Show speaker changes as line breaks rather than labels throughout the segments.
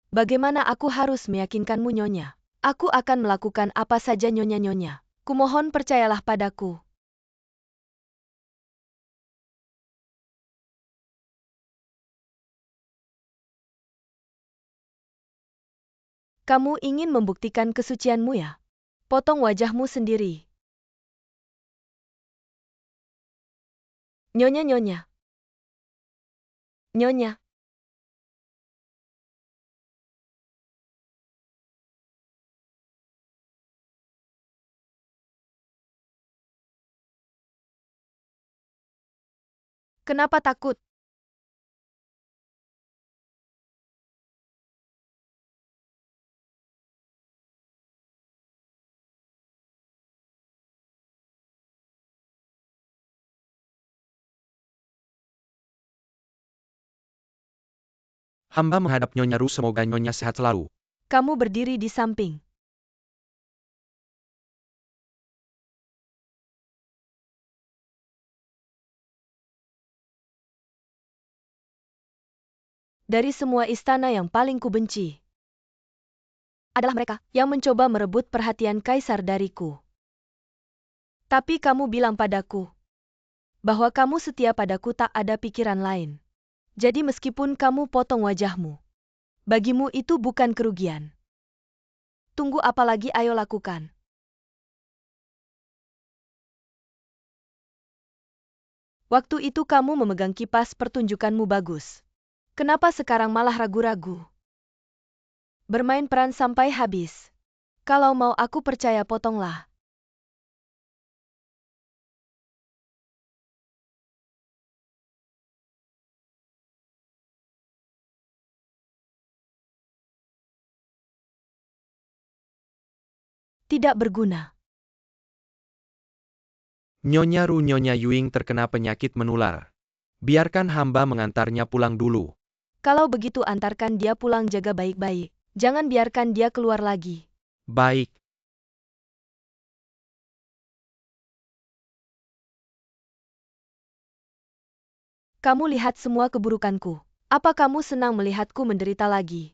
Bagaimana aku harus meyakinkanmu, Nyonya? Aku akan melakukan apa saja, Nyonya. Kumohon percayalah padaku. Kamu ingin membuktikan kesucianmu ya? Potong wajahmu sendiri. Nyonya. Nyonya. Kenapa takut?
Hamba menghadap Nyonya Ru, semoga Nyonya sehat selalu.
Kamu berdiri di samping. Dari semua istana yang paling kubenci adalah mereka yang mencoba merebut perhatian kaisar dariku. Tapi kamu bilang padaku bahwa kamu setia padaku, tak ada pikiran lain. Jadi meskipun kamu potong wajahmu, bagimu itu bukan kerugian. Tunggu apa lagi, ayo lakukan. Waktu itu kamu memegang kipas, pertunjukanmu bagus. Kenapa sekarang malah ragu-ragu? Bermain peran sampai habis. Kalau mau aku percaya, potonglah. Tidak berguna.
Nyonya Ru, Nyonya Yuing terkena penyakit menular. Biarkan hamba mengantarnya pulang dulu.
Kalau begitu antarkan dia pulang, jaga baik-baik. Jangan biarkan dia keluar lagi.
Baik.
Kamu lihat semua keburukanku. Apa kamu senang melihatku menderita lagi?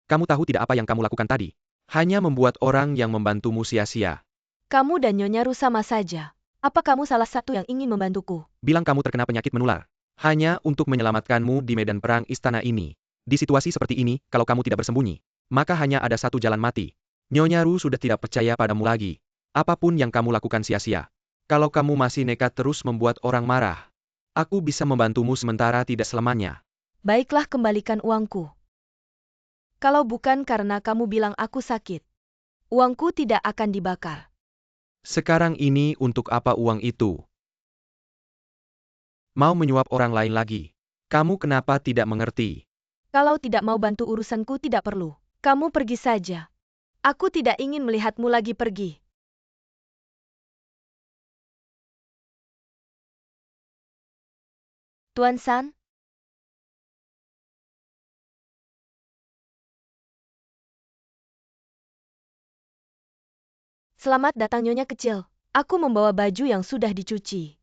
Kamu tahu tidak apa yang kamu lakukan tadi? Hanya membuat orang yang membantumu sia-sia.
Kamu dan Nyonya Ru sama saja. Apa kamu salah satu yang ingin membantuku?
Bilang kamu terkena penyakit menular. Hanya untuk menyelamatkanmu di medan perang istana ini. Di situasi seperti ini, kalau kamu tidak bersembunyi, maka hanya ada satu jalan mati. Nyonya Ru sudah tidak percaya padamu lagi. Apapun yang kamu lakukan sia-sia. Kalau kamu masih nekat terus membuat orang marah, aku bisa membantumu sementara tidak selamanya.
Baiklah, kembalikan uangku. Kalau bukan karena kamu bilang aku sakit, uangku tidak akan dibakar.
Sekarang ini untuk apa uang itu? Mau menyuap orang lain lagi? Kamu kenapa tidak mengerti?
Kalau tidak mau bantu urusanku, tidak perlu. Kamu pergi saja. Aku tidak ingin melihatmu lagi pergi. Tuan San? Selamat datang, Nyonya kecil. Aku membawa baju yang sudah dicuci.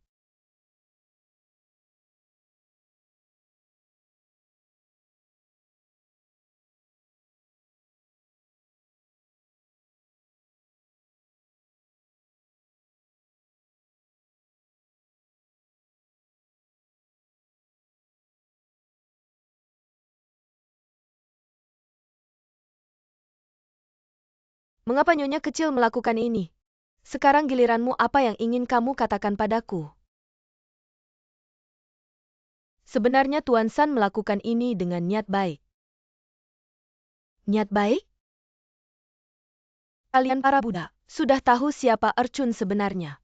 Mengapa Nyonya kecil melakukan ini? Sekarang giliranmu, apa yang ingin kamu katakan padaku? Sebenarnya Tuan San melakukan ini dengan niat baik. Niat baik? Kalian para budak sudah tahu siapa Ercun sebenarnya.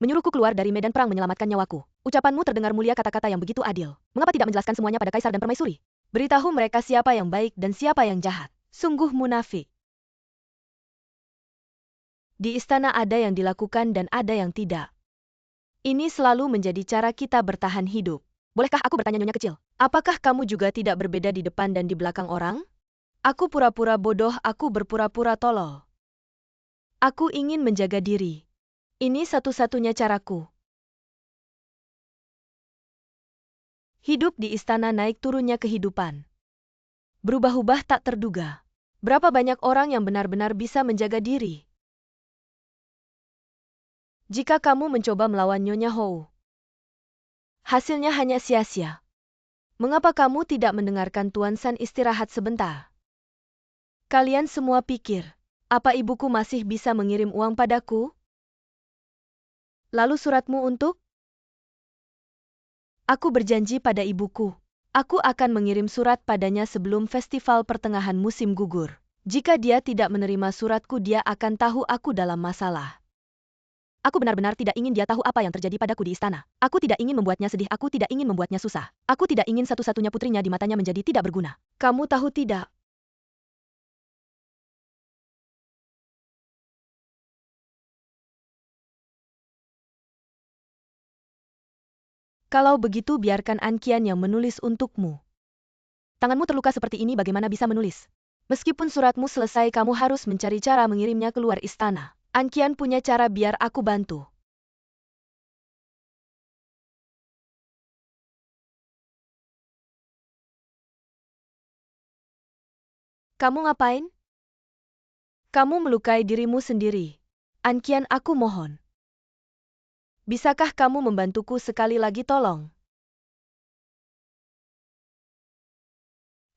Menyuruhku keluar dari medan perang menyelamatkan nyawaku. Ucapanmu terdengar mulia, kata-kata yang begitu adil. Mengapa tidak menjelaskan semuanya pada Kaisar dan Permaisuri? Beritahu mereka siapa yang baik dan siapa yang jahat. Sungguh munafik. Di istana ada yang dilakukan dan ada yang tidak. Ini selalu menjadi cara kita bertahan hidup. Bolehkah aku bertanya, Nyonya kecil? Apakah kamu juga tidak berbeda di depan dan di belakang orang? Aku pura-pura bodoh, aku berpura-pura tolol. Aku ingin menjaga diri. Ini satu-satunya caraku. Hidup di istana naik turunnya kehidupan. Berubah-ubah tak terduga. Berapa banyak orang yang benar-benar bisa menjaga diri? Jika kamu mencoba melawan Nyonya Hou, hasilnya hanya sia-sia. Mengapa kamu tidak mendengarkan Tuan San istirahat sebentar? Kalian semua pikir, apa ibuku masih bisa mengirim uang padaku? Lalu suratmu untuk? Aku berjanji pada ibuku. Aku akan mengirim surat padanya sebelum festival pertengahan musim gugur. Jika dia tidak menerima suratku, dia akan tahu aku dalam masalah. Aku benar-benar tidak ingin dia tahu apa yang terjadi padaku di istana. Aku tidak ingin membuatnya sedih, aku tidak ingin membuatnya susah. Aku tidak ingin satu-satunya putrinya di matanya menjadi tidak berguna. Kamu tahu tidak? Kalau begitu biarkan Anqian yang menulis untukmu. Tanganmu terluka seperti ini bagaimana bisa menulis? Meskipun suratmu selesai kamu harus mencari cara mengirimnya keluar istana. Anqian punya cara biar aku bantu. Kamu ngapain? Kamu melukai dirimu sendiri. Anqian, aku mohon. Bisakah kamu membantuku sekali lagi tolong?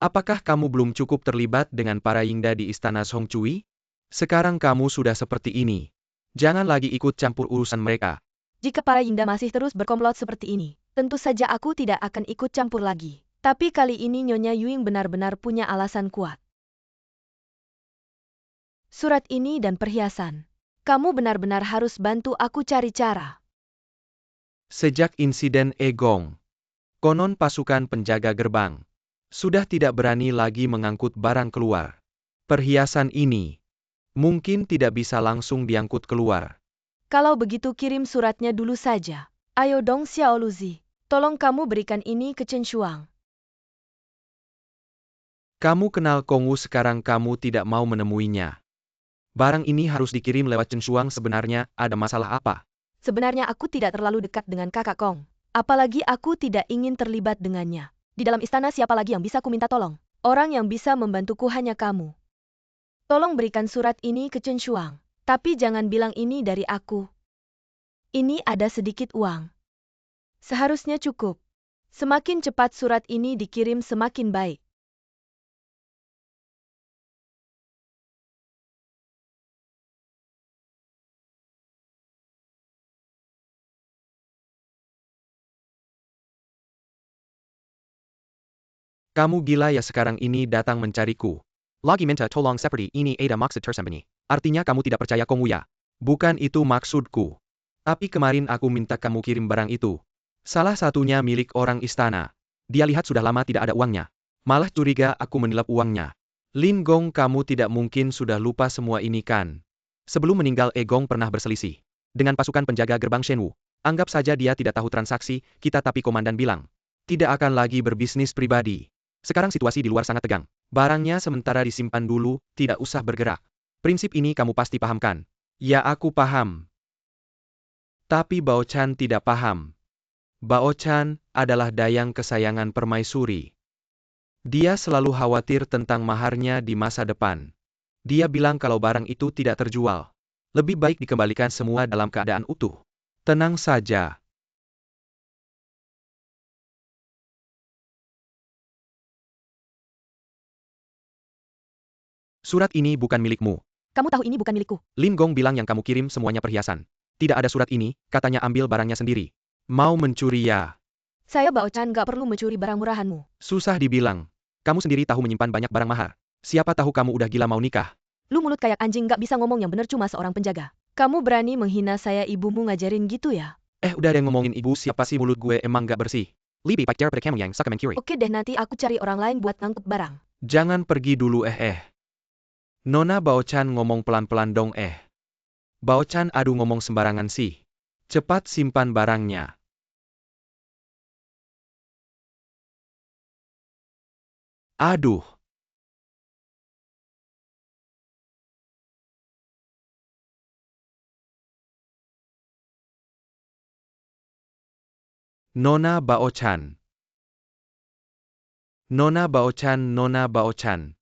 Apakah kamu belum cukup terlibat dengan para Yingda di istana Songcui? Sekarang kamu sudah seperti ini. Jangan lagi ikut campur urusan mereka.
Jika para Yingda masih terus berkomplot seperti ini, tentu saja aku tidak akan ikut campur lagi. Tapi kali ini Nyonya Yuing benar-benar punya alasan kuat. Surat ini dan perhiasan. Kamu benar-benar harus bantu aku cari cara.
Sejak insiden Egong, konon pasukan penjaga gerbang sudah tidak berani lagi mengangkut barang keluar. Perhiasan ini mungkin tidak bisa langsung diangkut keluar.
Kalau begitu kirim suratnya dulu saja. Ayo dong Xiao Luzi, tolong kamu berikan ini ke Chen Shuang.
Kamu kenal Kongwu, sekarang kamu tidak mau menemuinya. Barang ini harus dikirim lewat Chen Shuang, sebenarnya ada masalah apa?
Sebenarnya aku tidak terlalu dekat dengan kakak Kong. Apalagi aku tidak ingin terlibat dengannya. Di dalam istana siapa lagi yang bisa kuminta tolong? Orang yang bisa membantuku hanya kamu. Tolong berikan surat ini ke Chen Shuang. Tapi jangan bilang ini dari aku. Ini ada sedikit uang. Seharusnya cukup. Semakin cepat surat ini dikirim semakin baik.
Kamu gila ya, sekarang ini datang mencariku. Lagi minta tolong seperti ini ada maksud tersembunyi. Artinya kamu tidak percaya Kongwu ya? Bukan itu maksudku. Tapi kemarin aku minta kamu kirim barang itu. Salah satunya milik orang istana. Dia lihat sudah lama tidak ada uangnya. Malah curiga aku menilap uangnya. Lin Gong, kamu tidak mungkin sudah lupa semua ini kan? Sebelum meninggal Egong pernah berselisih dengan pasukan penjaga gerbang Shenwu. Anggap saja dia tidak tahu transaksi kita, tapi komandan bilang tidak akan lagi berbisnis pribadi. Sekarang situasi di luar sangat tegang. Barangnya sementara disimpan dulu, tidak usah bergerak. Prinsip ini kamu pasti paham kan? Ya, aku paham. Tapi Bao Chan tidak paham. Bao Chan adalah dayang kesayangan permaisuri. Dia selalu khawatir tentang maharnya di masa depan. Dia bilang kalau barang itu tidak terjual, lebih baik dikembalikan semua dalam keadaan utuh. Tenang saja. Surat ini bukan milikmu.
Kamu tahu ini bukan milikku.
Lin Gong bilang yang kamu kirim semuanya perhiasan. Tidak ada surat ini, katanya ambil barangnya sendiri. Mau mencuri ya?
Saya Bao Chan gak perlu mencuri barang murahanmu.
Susah dibilang. Kamu sendiri tahu menyimpan banyak barang mahal. Siapa tahu kamu udah gila mau nikah.
Lu mulut kayak anjing gak bisa ngomong yang bener cuma seorang penjaga. Kamu berani menghina saya, ibumu ngajarin gitu ya?
Udah deh ngomongin ibu, siapa sih, mulut gue emang gak bersih. Lebih baik care pada kamu yang suka mencuri.
Oke deh, nanti aku cari orang lain buat ngangkut barang.
Jangan pergi dulu Nona Bao Chan ngomong pelan-pelan dong Bao Chan, aduh ngomong sembarangan sih. Cepat simpan barangnya. Aduh. Nona Bao Chan. Nona Bao-chan, Nona Bao-chan.